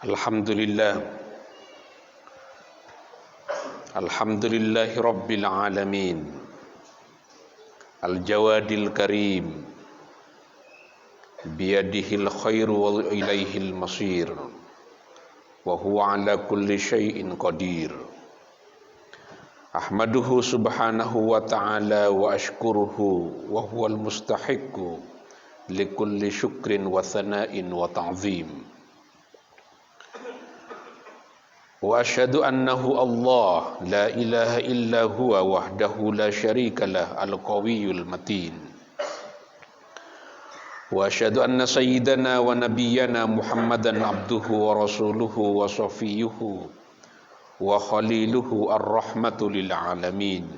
Alhamdulillah Alhamdulillahi Rabbil Alamin Al-Jawadil Karim Biyadihil khairu wa ilaihil masir Wa huwa ala kulli syai'in qadir Ahmaduhu subhanahu wa ta'ala wa ashkuruhu Wa huwal mustahiqu Likulli syukrin wa thana'in wa ta'zim Wa asyhadu annahu Allah la ilaha illa huwa wahdahu la syarika lah al-qawiyyul matin. Wa asyhadu anna sayyidana wa nabiyyana Muhammadan abduhu wa rasuluhu wa safiyyuhu wa khaliluhu ar-rahmatu lil alamin.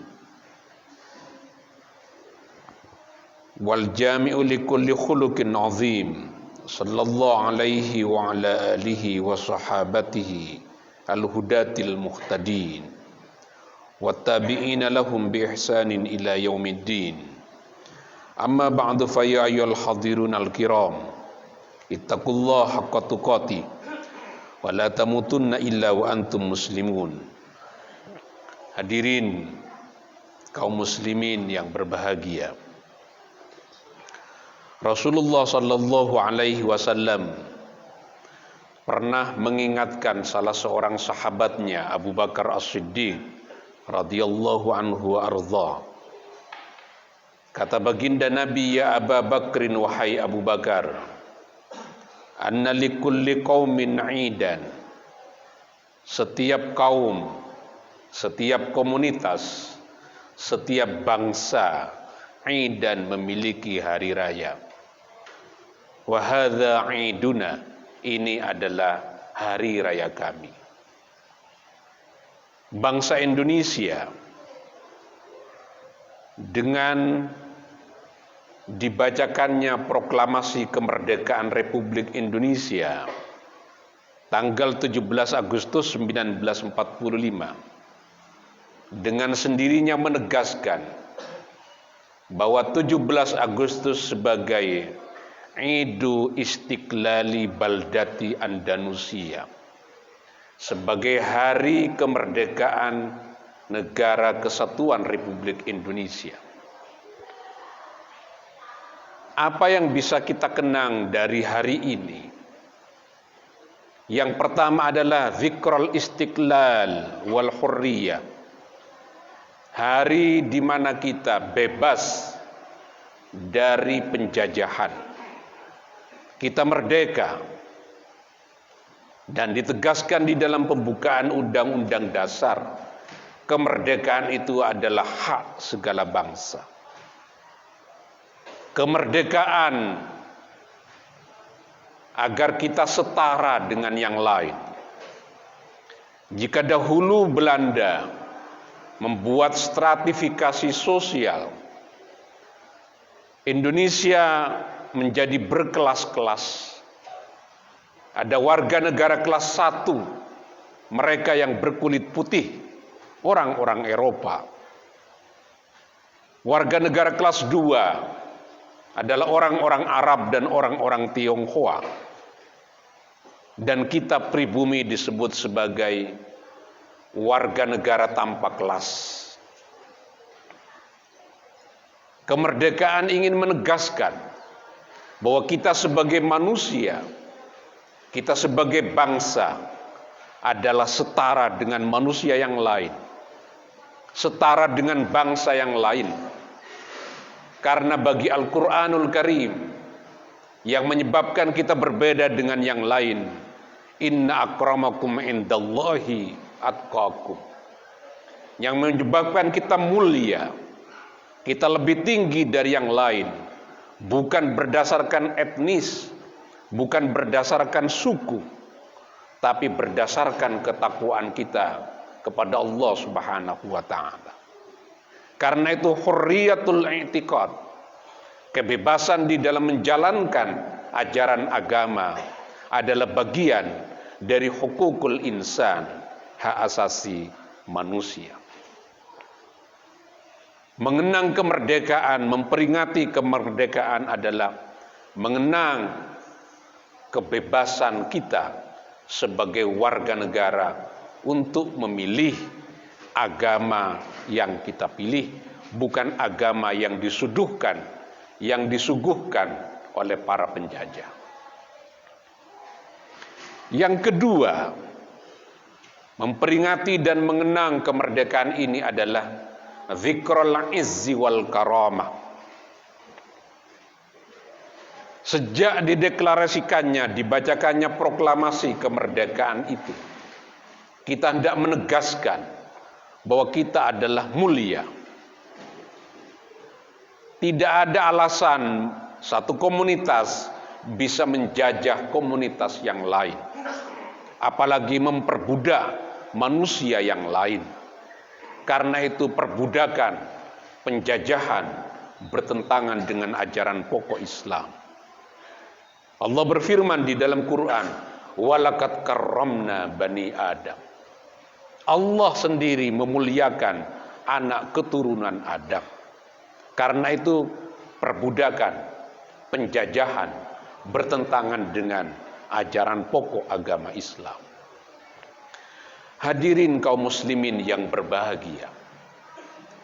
Wal jami'u li kulli khuluqin azim. Sallallahu alaihi wa ala alihi wa sahabatihi al-hudatil muhtadin wattabi'ina lahum bi ihsanin ila yaumiddin. Amma ba'du fa ya ayyuhal hadirun al-kiram ittaqullaha haqqa tuqatih wa la tamutunna illa wa antum muslimun. Hadirin kaum muslimin yang berbahagia, Rasulullah sallallahu alaihi wasallam pernah mengingatkan salah seorang sahabatnya, Abu Bakar As-Siddiq radhiyallahu anhu wa ardha. Kata baginda Nabi, ya Aba Bakrin, wahai Abu Bakar, anna likulli qaumin 'idan. Setiap kaum, setiap komunitas, setiap bangsa 'idan memiliki hari raya. Wa hadza 'iduna. Ini adalah hari raya kami. Bangsa Indonesia dengan dibacakannya proklamasi kemerdekaan Republik Indonesia tanggal 17 Agustus 1945 dengan sendirinya menegaskan bahwa 17 Agustus sebagai Idu Istiqlali Baldati Andalusia, sebagai hari kemerdekaan negara kesatuan Republik Indonesia. Apa yang bisa kita kenang dari hari ini? Yang pertama adalah Zikrul Istiqlal wal Hurriyah, hari di mana kita bebas dari penjajahan. Kita merdeka, dan ditegaskan di dalam pembukaan Undang-Undang Dasar, kemerdekaan itu adalah hak segala bangsa. Kemerdekaan agar kita setara dengan yang lain. Jika dahulu Belanda membuat stratifikasi sosial, Indonesia menjadi berkelas-kelas. Ada warga negara kelas 1, mereka yang berkulit putih, orang-orang Eropa. Warga negara kelas 2 adalah orang-orang Arab dan orang-orang Tionghoa. Dan kita pribumi disebut sebagai warga negara tanpa kelas. Kemerdekaan ingin menegaskan bahwa kita sebagai manusia, kita sebagai bangsa adalah setara dengan manusia yang lain, setara dengan bangsa yang lain. Karena bagi Al-Quranul Karim yang menyebabkan kita berbeda dengan yang lain, inna akramakum indallahi atqakum, yang menyebabkan kita mulia, kita lebih tinggi dari yang lain, bukan berdasarkan etnis, bukan berdasarkan suku, tapi berdasarkan ketakwaan kita kepada Allah Subhanahu wa ta'ala. Karena itu hurriyatul i'tiqad, kebebasan di dalam menjalankan ajaran agama, adalah bagian dari hukukul insan, hak asasi manusia. Mengenang kemerdekaan, memperingati kemerdekaan adalah mengenang kebebasan kita sebagai warga negara untuk memilih agama yang kita pilih, bukan agama yang disuguhkan oleh para penjajah. Yang kedua, memperingati dan mengenang kemerdekaan ini adalah zikrul izzi wal karamah. Sejak dideklarasikannya, dibacakannya proklamasi kemerdekaan itu, kita hendak menegaskan bahwa kita adalah mulia. Tidak ada alasan satu komunitas bisa menjajah komunitas yang lain, apalagi memperbudak manusia yang lain. Karena itu perbudakan, penjajahan bertentangan dengan ajaran pokok Islam. Allah berfirman di dalam Quran, "Walaqad karramna bani Adam." Allah sendiri memuliakan anak keturunan Adam. Karena itu perbudakan, penjajahan bertentangan dengan ajaran pokok agama Islam. Hadirin kaum muslimin yang berbahagia,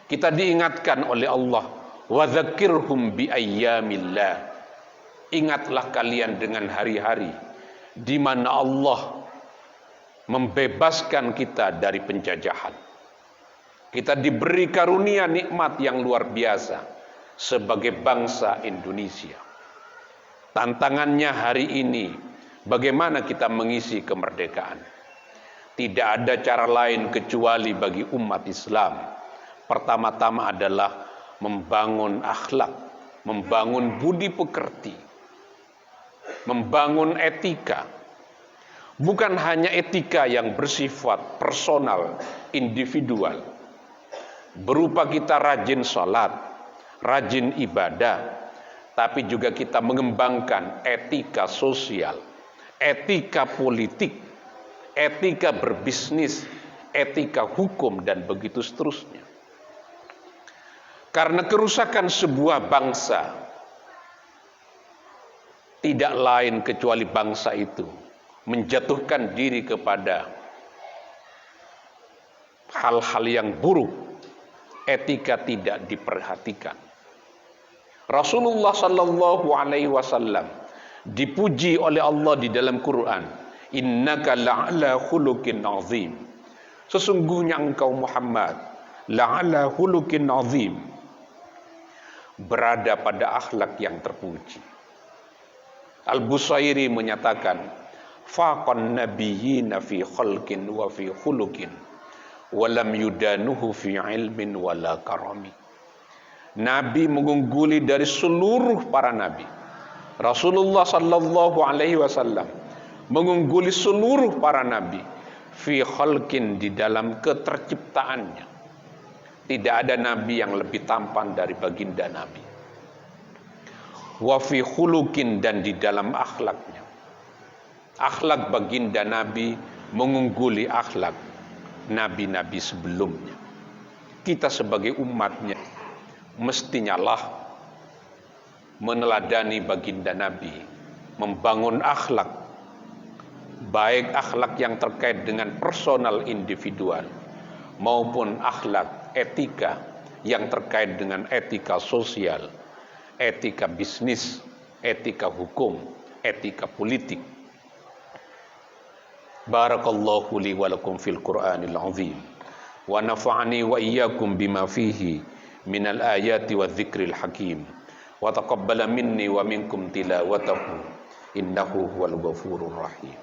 kita diingatkan oleh Allah, wa dzakirhum bi ayyamillah. Ingatlah kalian dengan hari-hari di mana Allah membebaskan kita dari penjajahan. Kita diberi karunia nikmat yang luar biasa sebagai bangsa Indonesia. Tantangannya hari ini, bagaimana kita mengisi kemerdekaan? Tidak ada cara lain kecuali bagi umat Islam. Pertama-tama adalah membangun akhlak, membangun budi pekerti, membangun etika. Bukan hanya etika yang bersifat personal, individual, berupa kita rajin sholat, rajin ibadah, tapi juga kita mengembangkan etika sosial, etika politik, etika berbisnis, etika hukum, dan begitu seterusnya. Karena kerusakan sebuah bangsa tidak lain kecuali bangsa itu menjatuhkan diri kepada hal-hal yang buruk, etika tidak diperhatikan. Rasulullah sallallahu alaihi wasallam dipuji oleh Allah di dalam Quran, innaka la'ala khuluqin azim. Sesungguhnya engkau Muhammad la'ala khuluqin azim, berada pada akhlak yang terpuji. Al-Busairi menyatakan, faqan nabiyyina fi khalqin wa fi khuluqin wa lam yudanuhu fi ilmin wala karami. Nabi mengungguli dari seluruh para nabi. Rasulullah sallallahu alaihi wasallam mengungguli seluruh para nabi fi khalqin, di dalam keterciptaannya. Tidak ada nabi yang lebih tampan dari baginda Nabi. Wa fi khuluqin, dan di dalam akhlaknya. Akhlak baginda Nabi mengungguli akhlak nabi-nabi sebelumnya. Kita sebagai umatnya mestinya lah meneladani baginda Nabi, membangun akhlak, baik akhlak yang terkait dengan personal individual maupun akhlak etika yang terkait dengan etika sosial, etika bisnis, etika hukum, etika politik. Barakallahu li wa lakum fil Qur'anil azim wa nafa'ani wa iyyakum bima fihi minal ayati wa dzikril hakim wa taqabbala minni wa minkum tilawatahu innahu huwal ghafurur rahim.